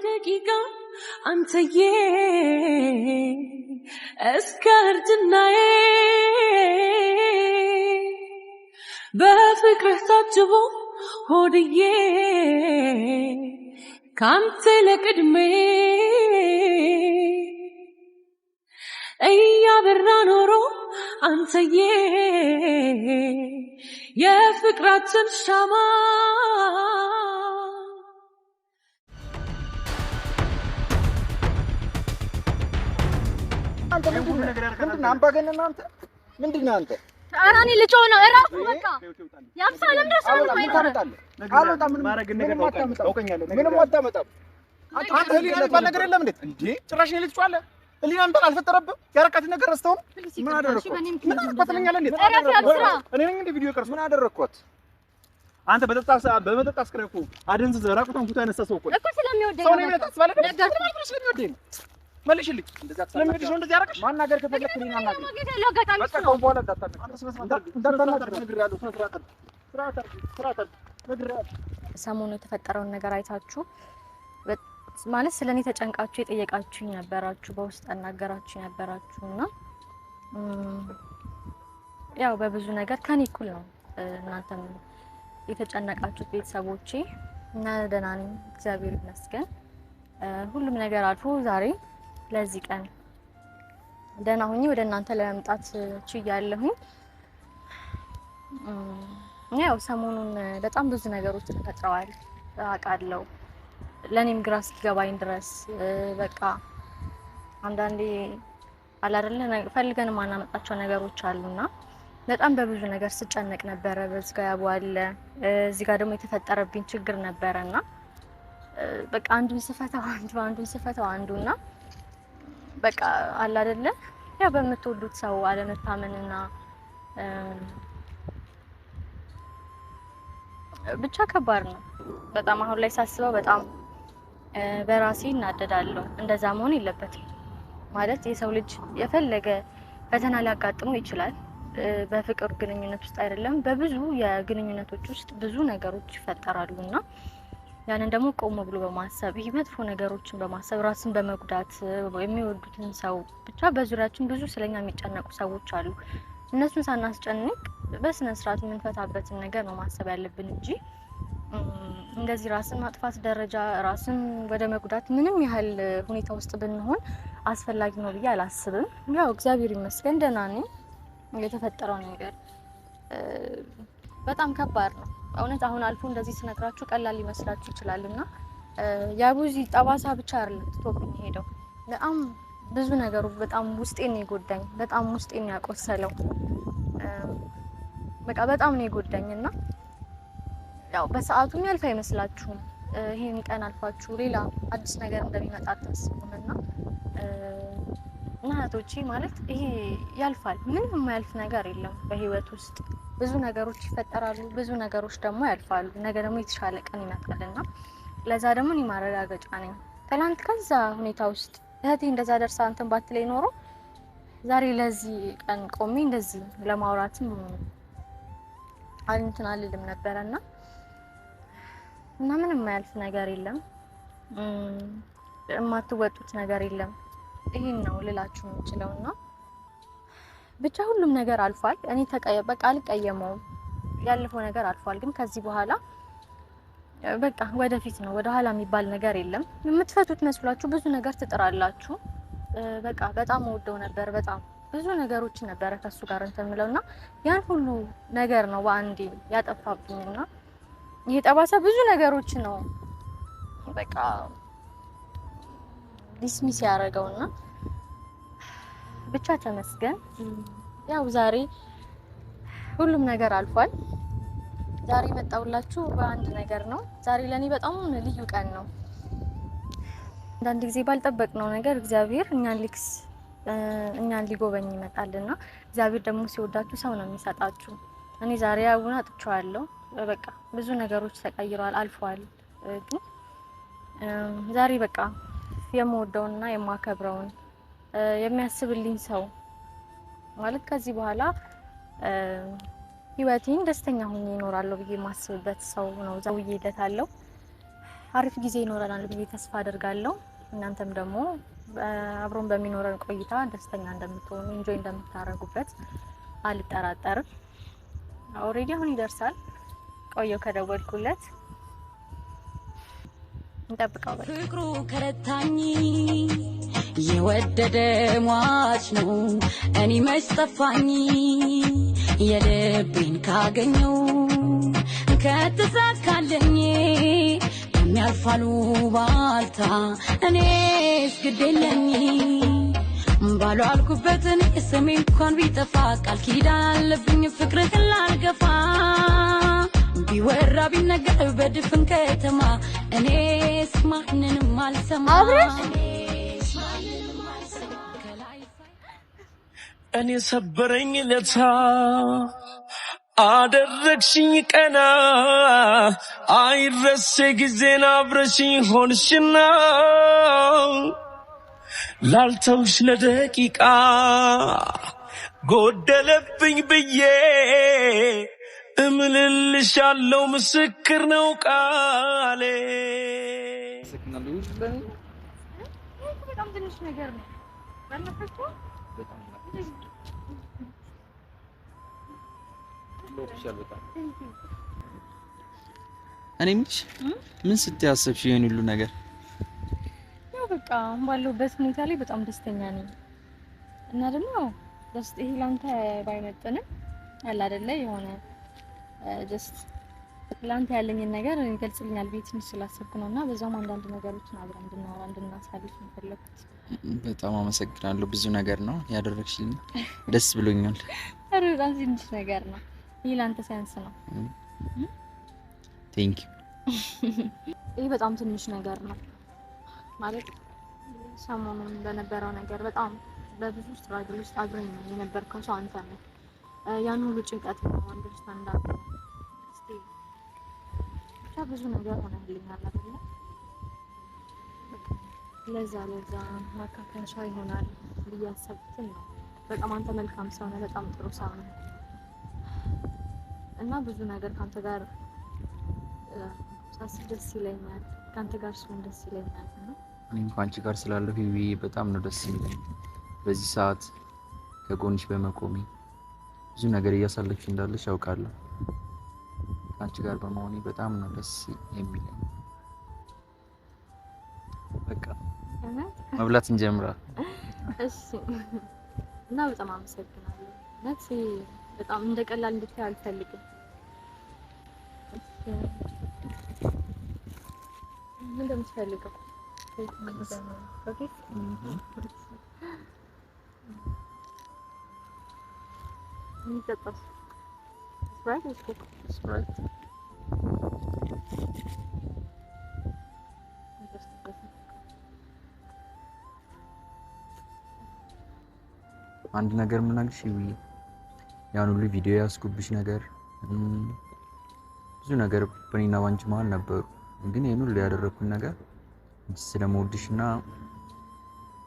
ደቂቃ አንተዬ እስከርጅናዬ በፍቅርህ ታጅቦ ሆድዬ ካንተ ለቅድሜ እያበራ ኖሮ አንተዬ የፍቅራችን ሻማ አንተ ምንድነው አምባገነን አንተ ምንድነው አንተ አራኒ ልጆ ነው እራሱ በቃ ያምሳለም ድረስ ነው አልወጣም ምንም ማረግ ነገር ታውቀኛለህ ምንም አታመጣም አንተ ህሊና የሚባል ነገር የለም እንዴ ጭራሽ ነው ልጅ ቋለ ህሊና የሚባል አልፈጠረብህ ያረካት ነገር ረስተው ምን አደረኩት ምን አደረኩት እኔ ነኝ እንደ ቪዲዮ ቀርጽ ምን አደረኩት አንተ በመጠጥ አስከረኩ አደንዝ ዘራቁታን ኩታ ያነሳ ሰው እኮ ስለሚወደኝ ሰው ነው የሚያስባለ ነገር ስለሚወደኝ መልሽልኝ እንደዛ ስለሚወደሽ ነው እንደዚህ ያረከሽ ማናገር ከፈለክ እኔን አናገር በቃ ከው በኋላ ሰሞኑ የተፈጠረውን ነገር አይታችሁ ማለት ስለኔ ተጨንቃችሁ የጠየቃችሁኝ ነበራችሁ በውስጥ አናገራችሁ ነበራችሁና ያው በብዙ ነገር ከኔ እኩል ነው እናንተም የተጨነቃችሁት ቤተሰቦቼ እና ደህና ነኝ እግዚአብሔር ይመስገን ሁሉም ነገር አልፎ ዛሬ ለዚህ ቀን ደህና ሆኜ ወደ እናንተ ለመምጣት ችያለሁኝ ያው ሰሞኑን በጣም ብዙ ነገሮች ተፈጥረዋል አውቃለሁ ለኔም ግራ እስኪገባኝ ድረስ በቃ አንዳንዴ አላደለ ፈልገን ማናመጣቸው ነገሮች አሉና በጣም በብዙ ነገር ስጨነቅ ነበር በዝጋ ያቧለ እዚህ ጋር ደግሞ የተፈጠረብኝ ችግር ነበርና በቃ አንዱን ስፈታው አንዱና በቃ አለ አይደለ ያው በመተወዱት ሰው አለመታመንና ብቻ ከባድ ነው በጣም አሁን ላይ ሳስበው በጣም በራሴ እናደዳለሁ እንደዛ መሆን የለበትም ማለት የሰው ልጅ የፈለገ ፈተና ሊያጋጥመው ይችላል በፍቅር ግንኙነት ውስጥ አይደለም በብዙ የግንኙነቶች ውስጥ ብዙ ነገሮች ይፈጠራሉና ያንን ደግሞ ቆም ብሎ በማሰብ ይሄ መጥፎ ነገሮችን በማሰብ ራስን በመጉዳት የሚወዱትን ሰው ብቻ በዙሪያችን ብዙ ስለኛ የሚጨነቁ ሰዎች አሉ እነሱን ሳናስጨንቅ በስነ ስርዓት የምንፈታበትን ነገር ነው ማሰብ ያለብን እንጂ እንደዚህ ራስን ማጥፋት ደረጃ ራስን ወደ መጉዳት ምንም ያህል ሁኔታ ውስጥ ብንሆን አስፈላጊ ነው ብዬ አላስብም ያው እግዚአብሔር ይመስገን ደህና ነኝ የተፈጠረው ነገር በጣም ከባድ ነው እውነት አሁን አልፎ እንደዚህ ስነግራችሁ ቀላል ሊመስላችሁ ይችላልና ያቡዚ ጠባሳ ብቻ አይደለም ትቶብኝ ሄደው በጣም ብዙ ነገሩ በጣም ውስጤን ይጎዳኝ በጣም ውስጤን ያቆሰለው በቃ በጣም ነው ይጎዳኝና ያው በሰዓቱ ያልፋ አይመስላችሁም ይሄን ቀን አልፋችሁ ሌላ አዲስ ነገር እንደሚመጣ ታስቡና እናቶቼ ማለት ይሄ ያልፋል ምንም የማያልፍ ነገር የለም በህይወት ውስጥ ብዙ ነገሮች ይፈጠራሉ ብዙ ነገሮች ደግሞ ያልፋሉ ነገ ደግሞ የተሻለ ቀን ይመጣልና ለዛ ደግሞ እኔ ማረጋገጫ ነኝ ትላንት ከዛ ሁኔታ ውስጥ እህቴ እንደዛ ደርሳ እንትን ባትለኝ ኖሮ ዛሬ ለዚህ ቀን ቆሜ እንደዚህ ለማውራትም እንትን አልልም ነበርና እና ምንም የማያልፍ ነገር የለም የማትወጡት ነገር የለም ይሄን ነው ልላችሁ የምችለውና ብቻ ሁሉም ነገር አልፏል እኔ በቃ አልቀየመውም ያለፈው ነገር አልፏል ግን ከዚህ በኋላ በቃ ወደፊት ነው ወደ ኋላ የሚባል ነገር የለም የምትፈቱት መስሏችሁ ብዙ ነገር ትጥራላችሁ በቃ በጣም ወደው ነበር በጣም ብዙ ነገሮች ነበር ከሱ ጋር እንተምለውና ያን ሁሉ ነገር ነው በአንዴ ያጠፋብኝና ይሄ ጠባሳ ብዙ ነገሮች ነው በቃ ዲስሚስ ያደረገውና ብቻ ተመስገን ያው ዛሬ ሁሉም ነገር አልፏል ዛሬ መጣውላችሁ በአንድ ነገር ነው ዛሬ ለኔ በጣም ልዩ ቀን ነው አንዳንድ ጊዜ ባልጠበቅነው ነገር እግዚአብሔር እኛን ሊጎበኝ ይመጣልና እግዚአብሔር ደግሞ ሲወዳችሁ ሰው ነው የሚሰጣችሁ እኔ ዛሬ አቡና አጥቻለሁ በቃ ብዙ ነገሮች ተቀይረዋል አልፈዋል ግን ዛሬ በቃ የምወደውና የማከብረውን የሚያስብልኝ ሰው ማለት ከዚህ በኋላ ህይወቴን ደስተኛ ሆኜ እኖራለሁ ብዬ ማስብበት ሰው ነው ዛውዬለታለሁ አሪፍ ጊዜ ይኖረናል ብዬ ተስፋ አደርጋለሁ። እናንተም ደግሞ አብሮን በሚኖረን ቆይታ ደስተኛ እንደምትሆኑ ኢንጆይ እንደምታረጉበት አልጠራጠርም። ኦሬዲ አሁን ይደርሳል። ቆየው ከደወልኩለት እንጠብቀው። ፍቅሩ ከረታኝ የወደደ ሟች ነው እኔ መች ጠፋኝ የልቤን ካገኘው ከተሳካልኝ የሚያልፋሉ ባልታ እኔስ ግዴለኝ ባሉ አልኩበትን ስሜ እንኳን ቢጠፋ ቃል ኪዳን አለብኝ ፍቅርህን ላልገፋ ቢወራ ቢነገር በድፍን ከተማ እኔስ ማንንም አልሰማ እኔ ሰበረኝ ለታ አደረግሽኝ ቀና አይረሴ ጊዜን አብረሽኝ ሆንሽና ላልተውሽ ለደቂቃ ጎደለብኝ ብዬ እምልልሻለሁ ምስክር ነው ቃሌ። በጣም ትንሽ ነገር ነው ባለፈው እኔ ምን ስትያሰብሽ ይሄን ሁሉ ነገር? ያው በቃ ባለሁበት ሁኔታ ላይ በጣም ደስተኛ ነኝ እና ደግሞ ይሄ ላንተ ባይመጥንም አለ አይደለ የሆነ ጀስት ላንተ ያለኝን ነገር ይገልጽልኛል ቤት ትንሽ ስላሰብኩ ነውና በዛውም አንዳንድ ነገሮችን አብረን እንድናወራ እንድናሳልፍ እንፈልጋት። በጣም አመሰግናለሁ። ብዙ ነገር ነው ያደረግሽልኝ፣ ደስ ብሎኛል። አረ በጣም ትንሽ ነገር ነው ይሄ ላንተ ሳይንስ ነው። ቴንክ ዩ። ይሄ በጣም ትንሽ ነገር ነው ማለት ሰሞኑን በነበረው ነገር በጣም በብዙ ስትራግል ውስጥ አብረኝ የነበርከው ሰው አንተ ነህ። ያን ሁሉ ጭንቀት ነው አንደርስታንድ አድርገህ እስቲ ብቻ ብዙ ነገር ሆነልኛል አይደል? ለዛ ማካፈሻ ይሆናል ብዬ አሰብኩኝ ነው። በጣም አንተ መልካም ሰው ነህ፣ በጣም ጥሩ ሰው ነህ እና ብዙ ነገር ካንተ ጋር ሳስብ ደስ ይለኛል። ካንተ ጋር ስሆን ደስ ይለኛል ነው። እኔም ካንቺ ጋር ስላለሁ በጣም ነው ደስ የሚለኝ። በዚህ ሰዓት ከጎንሽ በመቆሜ ብዙ ነገር እያሳለፍሽ እንዳለሽ ያውቃለሁ። ካንቺ ጋር በመሆኔ በጣም ነው ደስ የሚለኝ። በቃ መብላት እንጀምራ። እሺ። እና በጣም አመሰግናለሁ። ነፍሴ በጣም እንደቀላል እንድታይ አልፈልግም። ምን እንደምትፈልገው ኦኬ። የሚጠጣው ስፕራይት ወይስ ኮክ? ስፕራይት። አንድ ነገር ምናልሽ ያን ሁሉ ቪዲዮ ያስኩብሽ ነገር ብዙ ነገር በእኔና ባንቺ መሀል ነበሩ። ግን ይሄን ሁሉ ያደረኩት ነገር ስለምወድሽና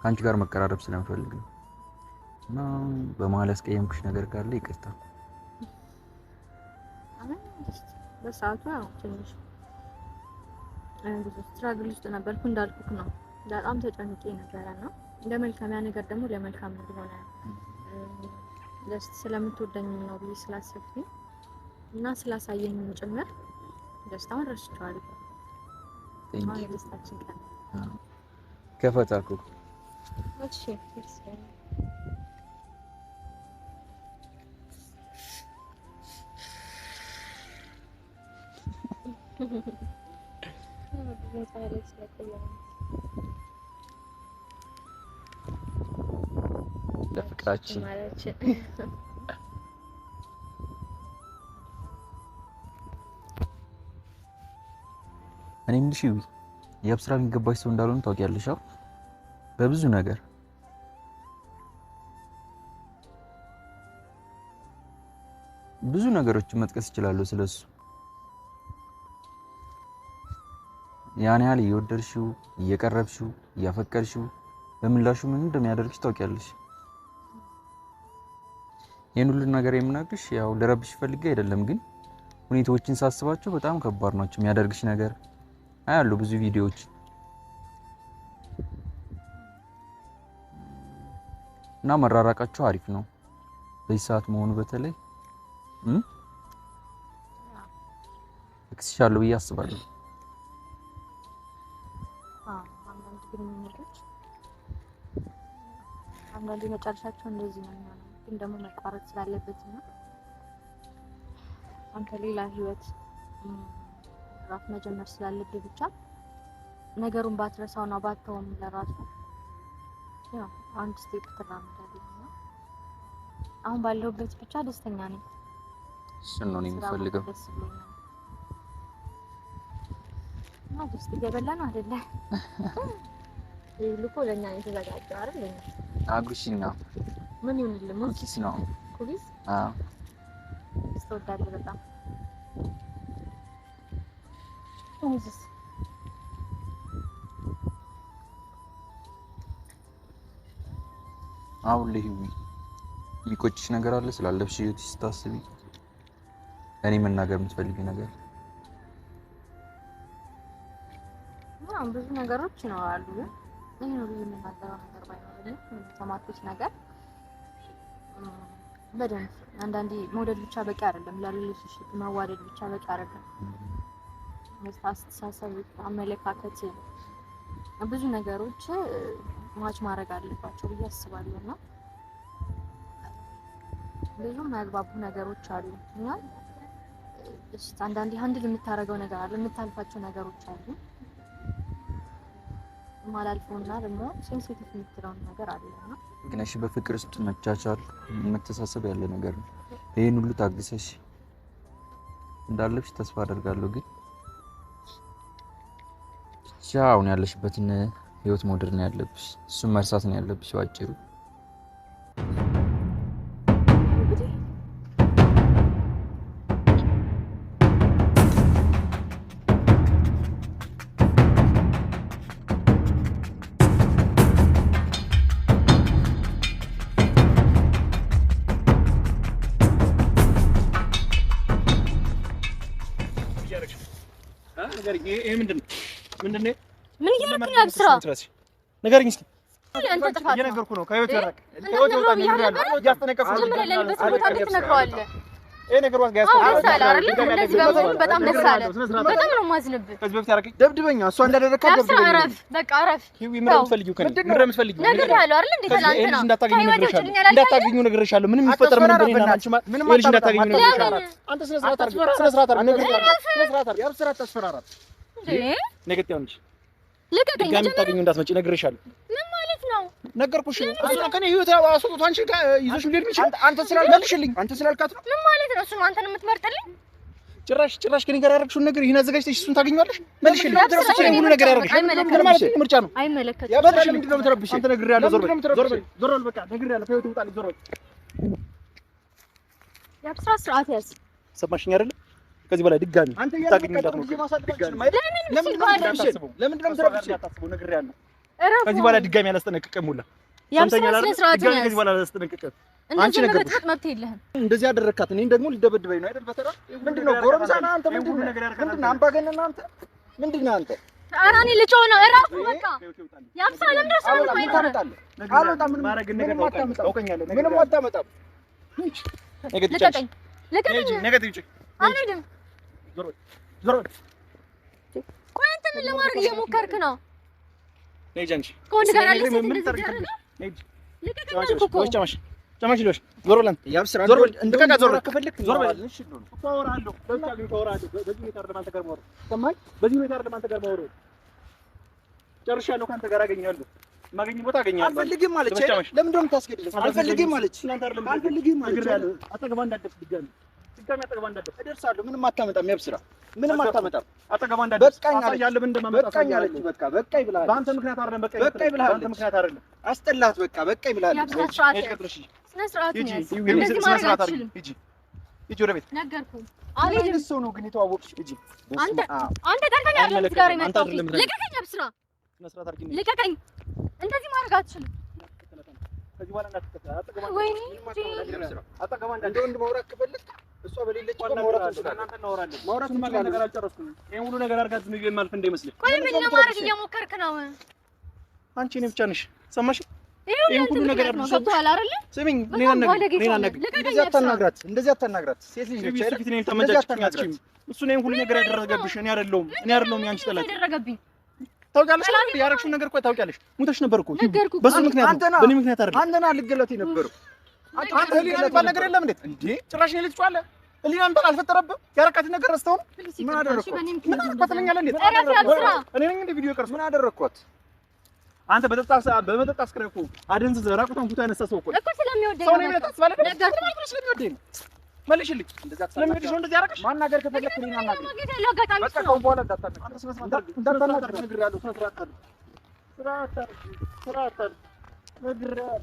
ካንቺ ጋር መቀራረብ ስለምፈልግ ነው። እና በመሀል ያስቀየምኩሽ ነገር ካለ ይቅርታ። በሰዓቱ ያው ትንሽ ብዙ ስትራግል ውስጥ ነበርኩ እንዳልኩት ነው። በጣም ተጨንቄ ነበርና ለመልካም ያ ነገር ደግሞ ለመልካም እንደሆነ ደስ ስለምትወደኝ ነው ብዬ ስላሰብኩኝ እና ስላሳየኝ ጭምር ደስታውን ረስቼዋለሁ። አሁን ደስታችን ቀን ከፈታኩ። እሺ ለፍቅራችን እኔ ምንሽ የአብስራ የሚገባሽ ሰው እንዳልሆነ ታውቂያለሽ። በብዙ ነገር ብዙ ነገሮችን መጥቀስ ይችላል ስለሱ። ያን ያህል እየወደድሽው እየቀረብሽው እያፈቀርሽው በምላሹ ምን እንደሚያደርግሽ ታውቂያለሽ። ይሄን ሁሉ ነገር የምናግርሽ ያው ልረብሽ ፈልጌ አይደለም፣ ግን ሁኔታዎችን ሳስባቸው በጣም ከባድ ናቸው። የሚያደርግሽ ነገር አያሉ ብዙ ቪዲዮዎች እና መራራቃቸው አሪፍ ነው በዚህ ሰዓት መሆኑ በተለይ እክስሻለሁ ብዬ አስባለሁ። አንዳንድ ግንኙነቶች አንዳንድ መጨረሻቸው እንደዚህ ነው የሚሆነው። ግን ደግሞ መቋረጥ ስላለበት ነው አንተ ሌላ ህይወት ራፍ መጀመር ስላለብህ ብቻ ነገሩን ባትረሳውና ባትተውም ለራሱ ያው አንድ ስቴፕ ትራመዳለህ። አሁን ባለሁበት ብቻ ደስተኛ ነኝ። እሱን ነው የምፈልገው። ደስ ይገበላል አይደለ? ልኮ ለኛ የተዘጋጀው አይደል? አጉሽና ምን ይሁንልህ? ኩኪስ ነው። ኩኪስ? አዎ። ስትወዳለህ በጣም ኩኪስ። አሁን ላይ የሚቆጭሽ ነገር አለ ስላለብሽ ህይወት ስታስቢ? እኔ መናገር የምትፈልጊ ነገር? ብዙ ነገሮች ነው አሉ። ግን ነው የምናገረው ነገር ባይኖርም ተማጥቶት ነገር በደንብ አንዳንዴ ሞዴል ብቻ በቂ አይደለም። ለሪሌሽንሺፕ ማዋደድ ብቻ በቂ አይደለም። አስተሳሰብ፣ አመለካከት፣ ብዙ ነገሮች ማች ማድረግ አለባቸው ብዬ አስባለሁና ብዙ ማግባቡ ነገሮች አሉ እና አንዳንዴ ሃንድል የምታረገው ነገር አለ፣ የምታልፋቸው ነገሮች አሉ። ማላልፈውና ደግሞ ሴንሲቲቭ የምትለው ነገር አለና ግን እሺ በፍቅር ውስጥ መቻቻል መተሳሰብ ያለ ነገር ነው። ይሄን ሁሉ ታግሰሽ እንዳለሽ ተስፋ አደርጋለሁ። ግን አሁን ያለሽበትን ህይወት መውደድ ነው ያለብሽ። እሱን መርሳት ነው ያለብሽ ባጭሩ። ምንድነው? ምን እያደረክ ነው? አብስራ ንገረኝ እስኪ። አንተ ጥፋት እየነገርኩ ነው። ከህይወት ያረቅ ከህይወት ይወጣ ነው ያለው። እያስጠነቀቅኩ ነው። ምን ለለበት ቦታ ትነግረዋለህ? ይሄ ነገር ዋስ ጋር እንደዚህ በመሆኑ በጣም ደስ አለ። በጣም ነው የማዝንብህ። ከዚህ በፊት ያረቀኝ ደብድበኛ። እሷ እንዳደረካት ደብድበኛ። አረፍ በቃ አረፍ። ሂዊ ምን የምትፈልጊው ከኔ? ምን የምትፈልጊው ነገር ያለው አይደል እንዴ? ትላንትና እንዳታገኙ ነግሬሻለሁ። ምንም የሚፈጠር ምንም በእኔና አንቺ ምንም እንዳታገኙ ነግሬሻለሁ። አንተ ስነ ስርዓት አድርግ፣ ስነ ስርዓት አድርግ፣ ነግሬሻለሁ። ስነ ስርዓት አድርግ። ያብስራ ታስፈራራት እንዴ? ነገት ያውንሽ ልቀቀኝ። ጋር ታገኙ እንዳትመጪ ነግሬሻለሁ። ምን ማለት ነው? ነገርኩሽ። እሱ ከኔ ህይወት አስወጥቶ አንቺ ጋር ይዞሽ ሊሄድ ይችላል። አንተ ስላልመልሽልኝ አንተ ስላልካት ነው። ምን ማለት ነው? እሱ አንተን የምትመርጥልኝ? ጭራሽ ከኔ ጋር ያደረግሽውን ነገር ይሄን አዘጋጅተሽ እሱን ታገኛለሽ። መልሽልኝ። ድረስሽ ነው ሁሉ ነገር ያደረግሽ። ምን ማለት ነው? ምርጫ ነው። አይመለከትም። ያበልሽ ምንድን ነው የምትረብሽ? አንተ ነግሬያለሁ። ዞር በል በቃ ነግሬያለሁ። ከህይወት ውጣልኝ። ዞር በል። ያብስራ ስርዓት ያዝ። ሰማሽኝ አይደል? ከዚህ በላይ ድጋሚ ታገኙ እንዳትሞክሪ። ለምን እንደምትረብሽው ነግሬያለሁ። ከዚህ በኋላ ድጋሚ አላስጠነቅቅም። ሁላ ሰምተኛል አይደል? ድጋሚ ከዚህ በኋላ አላስጠነቅቅም። አንቺ ነገርኩሽ። መብት የለህም። እንደዚህ ያደረካት እኔን ደግሞ ልደበድበኝ ነው አይደል? በተራ ምንድነው? ጎረምሳ ነህ አንተ። ምንድነው? አምባገነን አንተ። ምንድነው አንተ? ኧረ እኔ ልጮህ ነው። እራሱ በቃ ያብስራ። ለምን ደስ አለ አይታመጣለህ? አልወጣም። ምንም ማረግ ነገር ታውቀኛለህ። ምንም አታመጣም። ልቀቀኝ። ነገ ትውጪ። አልሄድም። ዞር በል። ቆይ አንተ ምን ለማድረግ እየሞከርክ ነው? ነይ ጃንቺ ከወንድ ጋር አለሽ? ምን ታርጊያለሽ? ነይ ልቀቀኝ አልኩህ እኮ። ጨማሽ ዞር በል። ያብስራ ዞር በል። እንደቀቃ ዞር በል። ከፈለክ ዞር በል። እሺ ነው ታወራለሁ። በዚህ ሁኔታ አይደለም አንተ ጋር ማውራት። ሰማኝ። በዚህ ሁኔታ አይደለም አንተ ጋር ማውራት። ጨርሻለሁ። ካንተ ጋር አገኛለሁ። ማገኝ ቦታ አገኛለሁ። አልፈልግም ማለች። ለምን እንደውም ታስገድልኝ? አልፈልግም ማለች። እናንተ አይደለም አልፈልግም ማለች። ነግሬያለሁ። አጠገባ እንዳትደርስ ድጋሚ አጠገባ እንዳትደርስ። እደርሳለሁ። ምንም አታመጣም። ያብስራ ምንም አታመጣም። አጠገባ እንዳትደርስ። በቃኝ አለች። በቃኝ አለች። በቃ በቃኝ ብለሃል። በአንተ ምክንያት አይደለም። በቃኝ ብለሃል። በአንተ ምክንያት አይደለም። አስጠላህት። በቃ በቃኝ ብለሃል። ስነ ስርዓት ያዝ። እንደዚህ ማድረግ አትችልም። ሂጂ ወደ ቤት። ነገርኩህ። አልሄድም። ሰው ነው ግን የተዋወቅሽ። ሂጂ። አንተ ጠርተኛ አይደለም ጋር የመጣው። ልቀቀኝ ያብስራ። ስነ ስርዓት አድርጊ። ልቀቀኝ። እንደዚህ ማድረግ አትችልም። ከዚህ በኋላ እንዳትከተል። አጠገባ ወይኔ አጠገባ እንዳትደርስ። እንደ ወንድ ማውራት ከፈለክ እሷ በሌለች ማውራት እንችላለን። ማውራት ነገር አልጨረስኩም። ይሄን ሁሉ ነገር አድርጋት ነው የማልፍ እንደመስልህ። ቆይ ምን ለማድረግ እየሞከርክ ነው? አንቺ እኔ ብቻ ነሽ ሰማሽ? ይሄን ሁሉ ነገር አድርጋት ሰጥቷል አይደል? ስሚኝ፣ እኔና እንደዚህ አታናግራት። ሴት ልጅ ነች አይደል? እኔን ተመጃችኝ። እሱ ነው ሁሉ ነገር ያደረገብሽ። እኔ አይደለሁም ያንቺ ጠላት ያደረገብኝ። ታውቂያለሽ አይደል? ያረግሽው ነገር እኮ ታውቂያለሽ። ሙተሽ ነበር እኮ በሱ ምክንያት ነው። በእኔ ምክንያት አይደል? አንተና ልገለት ነበር። አንተ ህሊና የሚባል ነገር የለም እንዴ? ጭራሽ ነው ልጅ ቋለ ህሊና የሚባል አልፈጠረብህም? ያረካት ነገር ረስተው ምን አደረኩት? ምን አደረኩት? እኔ ነኝ እንደ ቪዲዮ ቀርጽ ምን አደረኩት? አንተ በመጠጥ አስክረህ እኮ አደንዝዘህ ራቁቷን ፎቶ ያነሳ ሰው እኮ ስለሚወደኝ ሰው ነው የምታስባለ ነገር ስለሚወደኝ መልሽልኝ። እንደዛ ስለሚወደሽ ነው እንደዚህ ያደረግሽ። ማናገር ከፈለክ እኔን አናግረኝ። በቃ ከአሁን በኋላ እንዳታናግር ነግሬሃለሁ። ስርዓት ነግሬሃለሁ።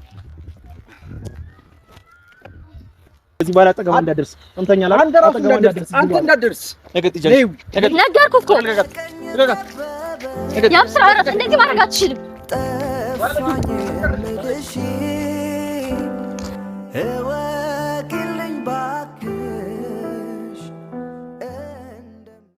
እዚህ በኋላ አጠገቧ እንዳትደርስ እንተኛላ። አጠገቧ እንዳትደርስ አንተ እንዳትደርስ ነገርኩህ እኮ ያም ስራ አራት እንደዚህ ማድረግ አትችልም።